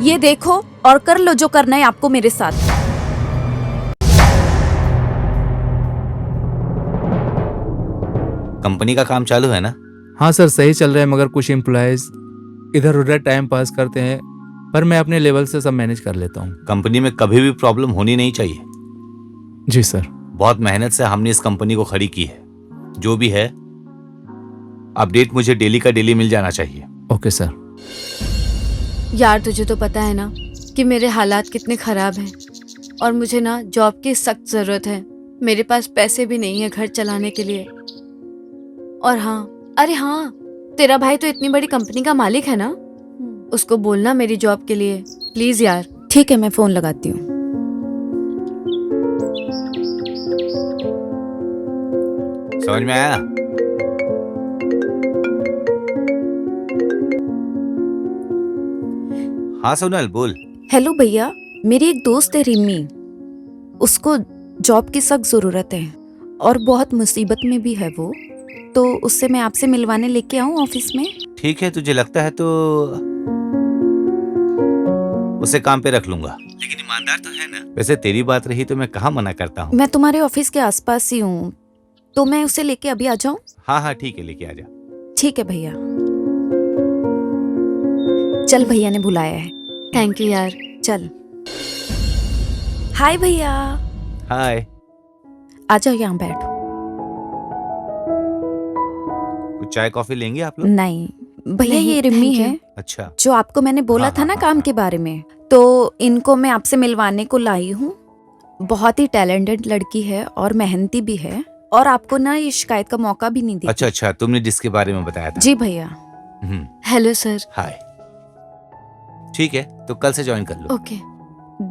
ये देखो और कर लो जो करना है आपको मेरे साथ। कंपनी का काम चालू है ना? हाँ सर, सही चल रहा है, मगर कुछ एम्प्लॉयज इधर उधर टाइम पास करते हैं, पर मैं अपने लेवल से सब मैनेज कर लेता हूँ। कंपनी में कभी भी प्रॉब्लम होनी नहीं चाहिए। जी सर। बहुत मेहनत से हमने इस कंपनी को खड़ी की है। जो भी है अपडेट मुझे डेली का डेली मिल जाना चाहिए। Okay sir. यार तुझे तो पता है ना कि मेरे हालात कितने खराब हैं और मुझे ना जॉब की सख्त जरूरत है। मेरे पास पैसे भी नहीं है घर चलाने के लिए। और हाँ, अरे हाँ, तेरा भाई तो इतनी बड़ी कंपनी का मालिक है ना, उसको बोलना मेरी जॉब के लिए प्लीज यार। ठीक है, मैं फोन लगाती हूँ। समझ में आया? हाँ सोनल बोल। हेलो भैया, मेरी एक दोस्त है रिमी, उसको जॉब की सख्त जरूरत है और बहुत मुसीबत में भी है वो, तो उससे मैं आपसे मिलवाने लेके आऊँ ऑफिस में? ठीक है, तुझे लगता है तो उसे काम पे रख लूंगा, लेकिन ईमानदार तो है ना। वैसे तेरी बात रही तो मैं कहाँ मना करता हूँ। मैं तुम्हारे ऑफिस के आसपास ही हूँ, तो मैं उसे लेके अभी आ जाऊँ? हाँ हाँ ठीक है, लेके आ जा। ठीक है भैया। चल, भैया ने बुलाया है। थैंक यू यार, चल। हाय भैया। हाय। आ जाओ, यहाँ बैठो। कुछ चाय कॉफी लेंगे आप लोग? नहीं भैया, ये रिमी है अच्छा। जो आपको मैंने बोला हाँ, था ना हाँ, काम हाँ। के बारे में, तो इनको मैं आपसे मिलवाने को लाई हूँ। बहुत ही टैलेंटेड लड़की है और मेहनती भी है, और आपको ना ये शिकायत का मौका भी नहीं दी। अच्छा अच्छा, तुमने जिसके बारे में बताया था। जी भैया। Hello sir. हाय। ठीक है, तो कल से ज्वाइन कर लो। ओके।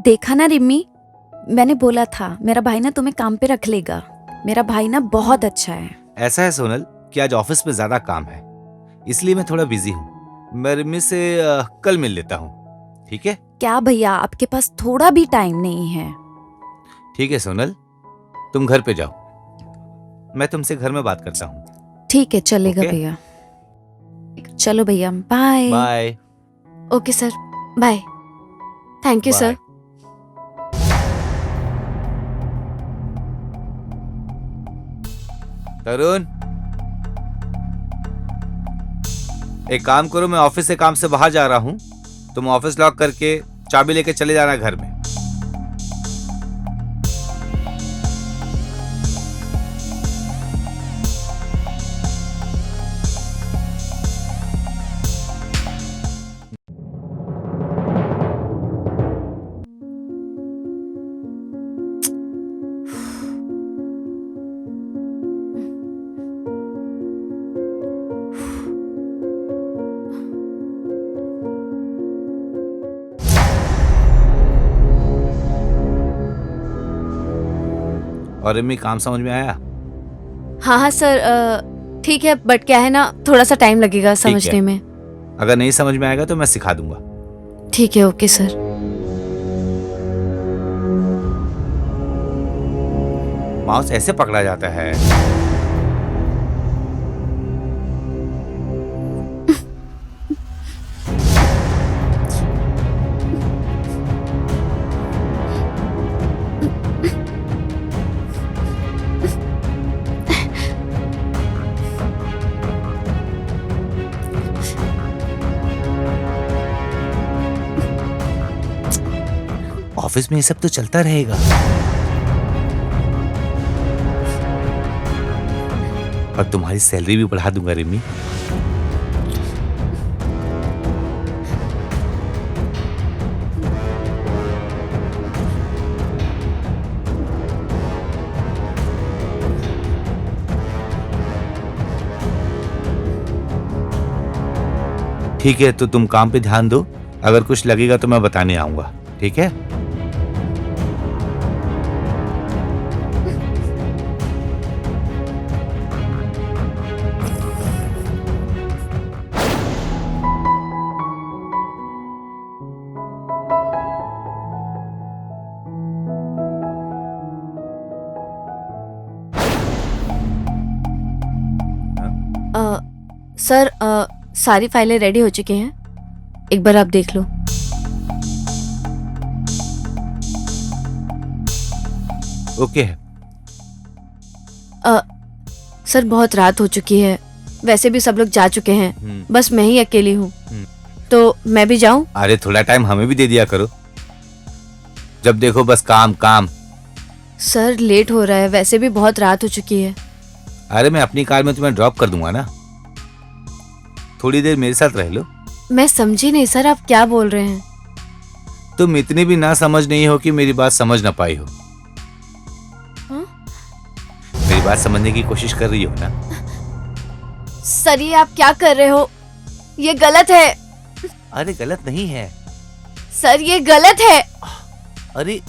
देखा ना रिमी, मैंने बोला था मेरा भाई ना तुम्हें काम पे रख लेगा। मेरा भाई ना बहुत अच्छा है। ऐसा है सोनल कि आज ऑफिस में ज्यादा काम है, इसलिए मैं थोड़ा बिजी हूँ। मैं रिमी से कल मिल लेता हूँ, ठीक है? क्या भैया, आपके पास थोड़ा भी टाइम नहीं है? ठीक है सोनल, तुम घर पे जाओ, मैं तुमसे घर में बात करता हूँ। ठीक है, चलेगा ओके? भैया। चलो भैया, bye. Bye. Okay sir, bye. Thank you sir. Tarun, एक काम करो, मैं ऑफिस से काम से बाहर जा रहा हूँ, तुम ऑफिस लॉक करके चाबी लेके चले जाना घर में। और रिमी, काम समझ में आया? हाँ हाँ सर, ठीक है, बट क्या है ना, थोड़ा सा टाइम लगेगा समझने में। अगर नहीं समझ में आएगा तो मैं सिखा दूंगा। ठीक है, ओके सर। माउस ऐसे पकड़ा जाता है। ऑफिस में ये सब तो चलता रहेगा। और तुम्हारी सैलरी भी बढ़ा दूंगा रिमी। ठीक है, तो तुम काम पे ध्यान दो, अगर कुछ लगेगा तो मैं बताने आऊंगा, ठीक है? सर, सारी फाइलें रेडी हो चुकी हैं, एक बार आप देख लो। ओके है। सर बहुत रात हो चुकी है, वैसे भी सब लोग जा चुके हैं, बस मैं ही अकेली हूँ। तो मैं भी जाऊं? अरे थोड़ा टाइम हमें भी दे दिया करो, जब देखो बस काम काम। सर लेट हो रहा है, वैसे भी बहुत रात हो चुकी है। अरे मैं अपनी कार में तुम्हें ड्रॉप कर दूंगा ना, थोड़ी देर मेरे साथ रह लो। मैं समझी नहीं सर, आप क्या बोल रहे हैं? तुम इतनी भी ना समझ नहीं हो कि मेरी बात समझ ना पाई हो। हाँ? मेरी बात समझने की कोशिश कर रही हो ना? सर ये आप क्या कर रहे हो? ये गलत है। अरे गलत नहीं है सर ये गलत है। अरे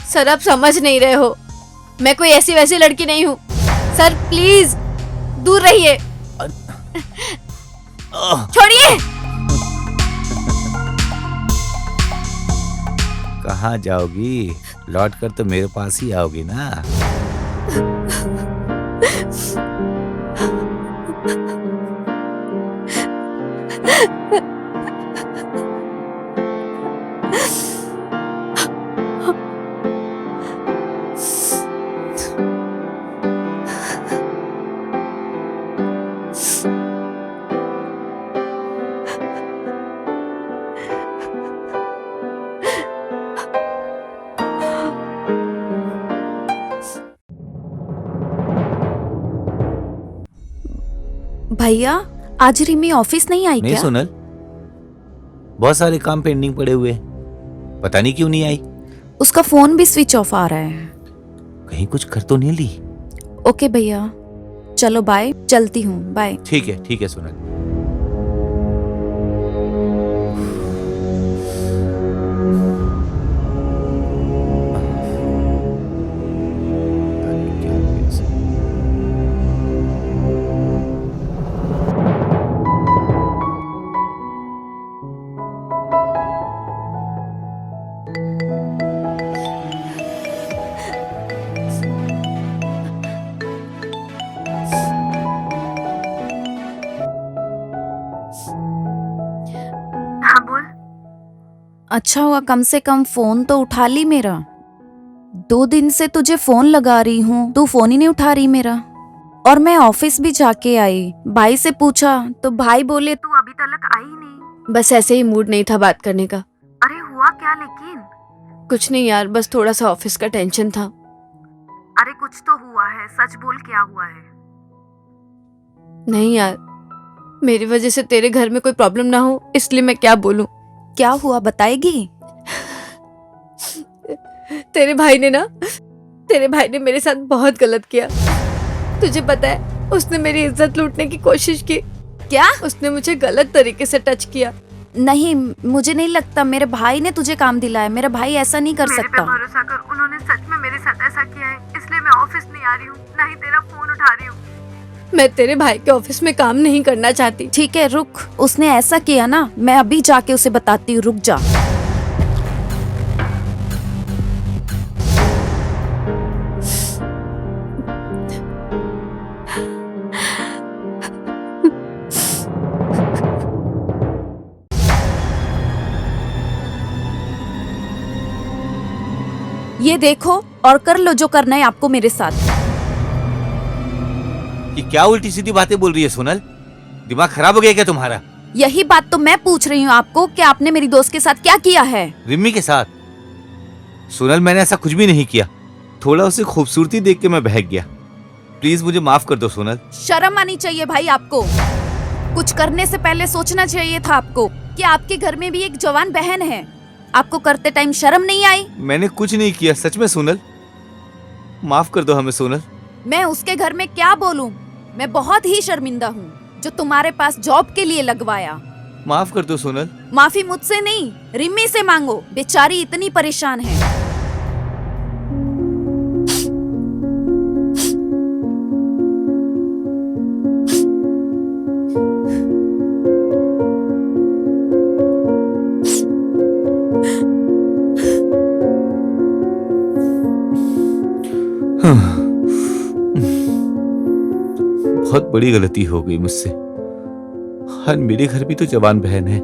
सर आप समझ नहीं रहे हो, मैं कोई ऐसी वैसी लड़की नहीं हूँ। सर प्लीज दूर रहिए, छोड़िए। कहाँ जाओगी? लौट कर तो मेरे पास ही आओगी ना। भैया आज रिमी ऑफिस नहीं आई नहीं क्या? सोनल, बहुत सारे काम पेंडिंग पड़े हुए हैं, पता नहीं क्यों नहीं आई। उसका फोन भी स्विच ऑफ आ रहा है। कहीं कुछ कर तो नहीं ली? ओके भैया, चलो बाय, चलती हूँ, बाय। ठीक है सोनल। हाँ बोल। अच्छा हुआ कम से कम फोन तो उठा ली मेरा। 2 दिन से तुझे फोन लगा रही हूँ, तू फोन ही नहीं उठा रही मेरा। और मैं ऑफिस भी जाके आई, भाई से पूछा तो भाई बोले तू अभी तक आई नहीं। बस ऐसे ही मूड नहीं था बात करने का। अरे हुआ क्या लेकिन? कुछ नहीं यार, बस थोड़ा सा ऑफिस का टेंशन था। अरे कुछ तो हुआ है, सच बोल क्या हुआ है? नहीं यार, मेरी वजह से तेरे घर में कोई प्रॉब्लम ना हो, इसलिए मैं क्या बोलूं। क्या हुआ बताएगी? तेरे भाई ने मेरे साथ बहुत गलत किया। तुझे पता है, उसने मेरी इज्जत लूटने की कोशिश की। क्या? उसने मुझे गलत तरीके से टच किया। नहीं, मुझे नहीं लगता मेरे भाई ने तुझे काम दिलाया। मेरा भाई ऐसा नहीं कर सकता। मेरे पे भरोसा कर, उन्होंने सच में मेरे साथ ऐसा किया है, इसलिए मैं ऑफिस नहीं आ रही हूँ, ना ही तेरा फोन उठा रही हूँ। मैं तेरे भाई के ऑफिस में काम नहीं करना चाहती। ठीक है रुक, उसने ऐसा किया ना, मैं अभी जाके उसे बताती हूँ, रुक जा। ये देखो और कर लो जो करना है आपको मेरे साथ। ये क्या उल्टी सीधी बातें बोल रही है सोनल? दिमाग खराब हो गया क्या तुम्हारा? यही बात तो मैं पूछ रही हूँ आपको कि आपने मेरी दोस्त के साथ क्या किया है? रिम्मी के साथ? सोनल मैंने ऐसा कुछ भी नहीं किया, थोड़ा उसे खूबसूरती देख के मैं बहक गया। प्लीज मुझे माफ कर दो सोनल। शर्म आनी चाहिए भाई आपको। कुछ करने से पहले सोचना चाहिए था आपको कि आपके घर में भी एक जवान बहन है। आपको करते टाइम शर्म नहीं आई? मैंने कुछ नहीं किया, सच में सोनल, माफ कर दो हमें सोनल। मैं उसके घर में क्या बोलूं? मैं बहुत ही शर्मिंदा हूँ जो तुम्हारे पास जॉब के लिए लगवाया। माफ कर दो सोनल। माफी मुझसे नहीं, रिम्मी से मांगो, बेचारी इतनी परेशान है। बहुत बड़ी गलती हो गई मुझसे। हाँ, मेरे घर भी तो जवान बहन है।